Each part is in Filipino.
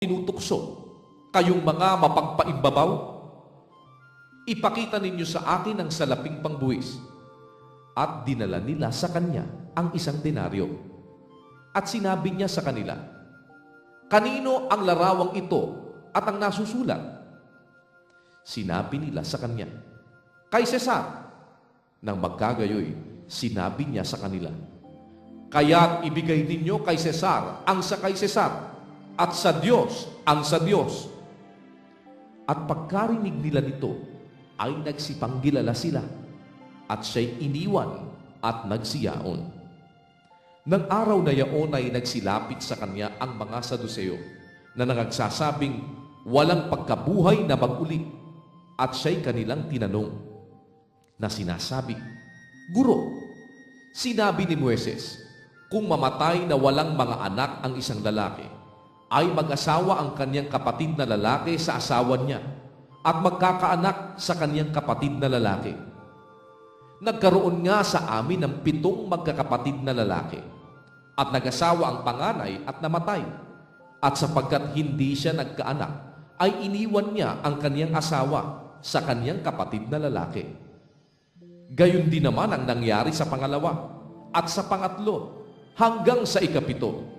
tinutukso, kayong mga mapagpaimbabaw? Ipakita ninyo sa akin ang salaping pangbuwis. At dinala nila sa kanya ang isang denaryo. At sinabi niya sa kanila, kanino ang larawang ito at ang nasusulat? Sinabi nila sa kanya, kay Cesar. Nang magkagayoy, sinabi niya sa kanila, kaya't ibigay ninyo kay Cesar ang sa kay Cesar, at sa Diyos ang sa Diyos. At pagkarinig nila nito, ay nagsipanggilala sila, at siya'y iniwan at nagsiyaon. Nang araw na yaon ay nagsilapit sa kanya ang mga Saduseo na nangagsasabing walang pagkabuhay na mag-uli, at siya'y kanilang tinanong na sinasabi, Guro, sinabi ni Moises, kung mamatay na walang mga anak ang isang lalaki, ay mag-asawa ang kanyang kapatid na lalaki sa asawa niya at magkakaanak sa kanyang kapatid na lalaki. Nagkaroon nga sa amin ng 7 magkakapatid na lalaki at nag-asawa ang panganay at namatay. At sapagkat hindi siya nagkaanak, ay iniwan niya ang kanyang asawa sa kanyang kapatid na lalaki. Gayon din naman ang nangyari sa pangalawa at sa pangatlo hanggang sa ikapito.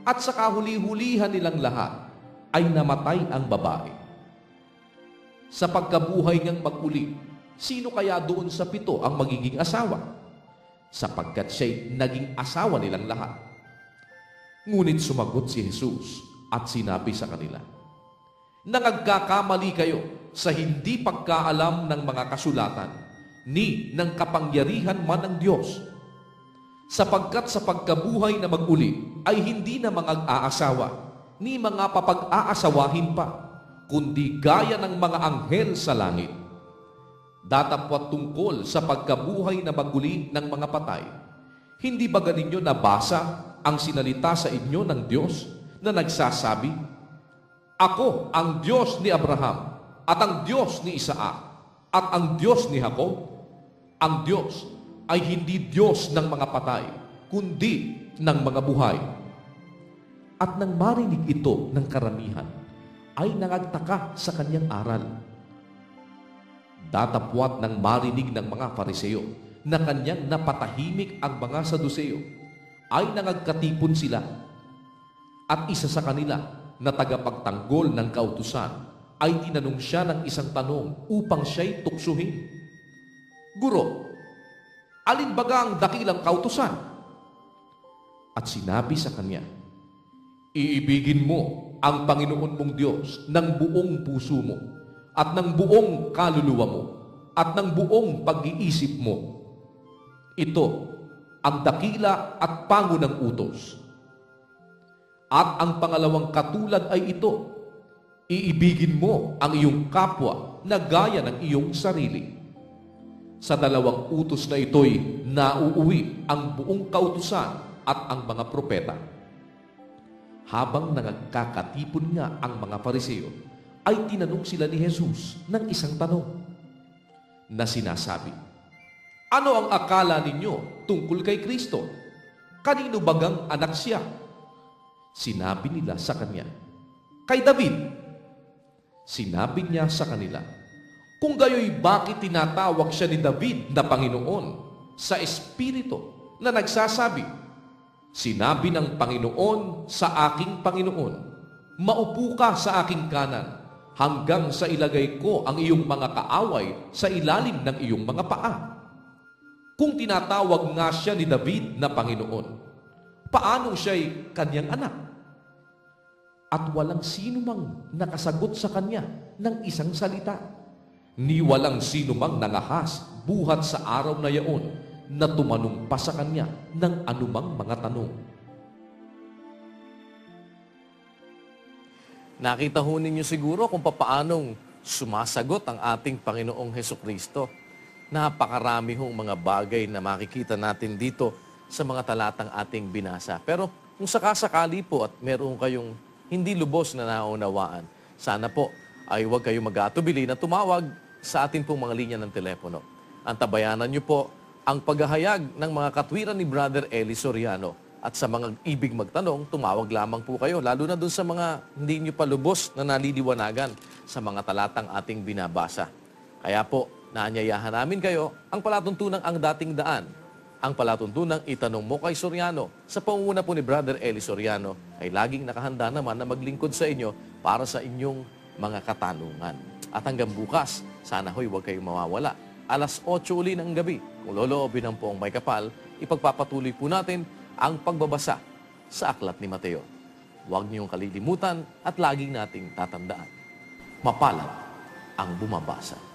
At sa kahuli-hulihan nilang lahat ay namatay ang babae. Sa pagkabuhay ngang mag-uli, sino kaya doon sa 7 ang magiging asawa? Sapagkat siya'y naging asawa nilang lahat. Ngunit sumagot si Jesus at sinabi sa kanila, nangagkakamali kayo sa hindi pagkaalam ng mga kasulatan, ni ng kapangyarihan man ng Diyos. Sapagkat sa pagkabuhay na mag-uli ay hindi na mga aasawa, ni mga papag-aasawahin pa, kundi gaya ng mga anghel sa langit. Datapwat tungkol sa pagkabuhay na mag-uli ng mga patay, hindi ba ganinyo nabasa ang sinalita sa inyo ng Diyos na nagsasabi, Ako ang Diyos ni Abraham, at ang Diyos ni Isaac, at ang Diyos ni Jacob? Ang Diyos ay hindi Diyos ng mga patay, kundi ng mga buhay. At nang marinig ito ng karamihan, ay nangagtaka sa kanyang aral. Datapwat nang marinig ng mga Fariseo na kanyang napatahimik ang mga Saduseo, ay nangagkatipon sila. At isa sa kanila na tagapagtanggol ng kautusan ay tinanong siya ng isang tanong upang siya'y tuksuhin. Guro, alin baga ang dakilang kautusan? At sinabi sa kanya, iibigin mo ang Panginoon mong Diyos ng buong puso mo, at ng buong kaluluwa mo, at ng buong pag-iisip mo. Ito ang dakila at pangunang utos. At ang pangalawang katulad ay ito, iibigin mo ang iyong kapwa na gaya ng iyong sarili. Sa dalawang utos na ito'y nauuwi ang buong kautusan at ang mga propeta. Habang nagkakatipon nga ang mga Fariseo, ay tinanong sila ni Jesus ng isang tanong na sinasabi, ano ang akala ninyo tungkol kay Kristo? Kanino bagang anak siya? Sinabi nila sa kanya, kay David. Sinabi niya sa kanila, kung gayoy bakit tinatawag siya ni David na Panginoon sa Espiritu na nagsasabi, sinabi ng Panginoon sa aking Panginoon, maupo ka sa aking kanan hanggang sa ilagay ko ang iyong mga kaaway sa ilalim ng iyong mga paa. Kung tinatawag nga siya ni David na Panginoon, paano siya'y kanyang anak? At walang sino mang nakasagot sa kanya ng isang salita. Ni walang sino mang nangahas buhat sa araw na yaon na tumanong pa sa kanya ng anumang mga tanong. Nakita ho ninyo siguro kung papaanong sumasagot ang ating Panginoong Hesukristo. Napakarami hong mga bagay na makikita natin dito sa mga talatang ating binasa. Pero kung sakasakali po at meron kayong hindi lubos na naunawaan, sana po ay huwag kayong mag-atubili na tumawag sa atin pong mga linya ng telepono. Antabayanan niyo po ang paghahayag ng mga katwiran ni Brother Eli Soriano At sa mga ibig magtanong, tumawag lamang po kayo, lalo na doon sa mga hindi nyo pa lubos na naliliwanagan sa mga talatang ating binabasa. Kaya po, naanyayahan namin kayo ang palatuntunang Ang Dating Daan. Ang palatuntunang Itanong Mo Kay Soriano sa pangunguna po ni Brother Eli Soriano ay laging nakahanda naman na maglingkod sa inyo para sa inyong mga katanungan. At hanggang bukas, sana ho'y huwag kayong mawawala. Alas 8 uli ng gabi, kung loloobin ng Poong May Kapal, ipagpapatuloy po natin ang pagbabasa sa Aklat ni Mateo. Huwag niyong kalilimutan at laging nating tatandaan. Mapalad ang bumabasa.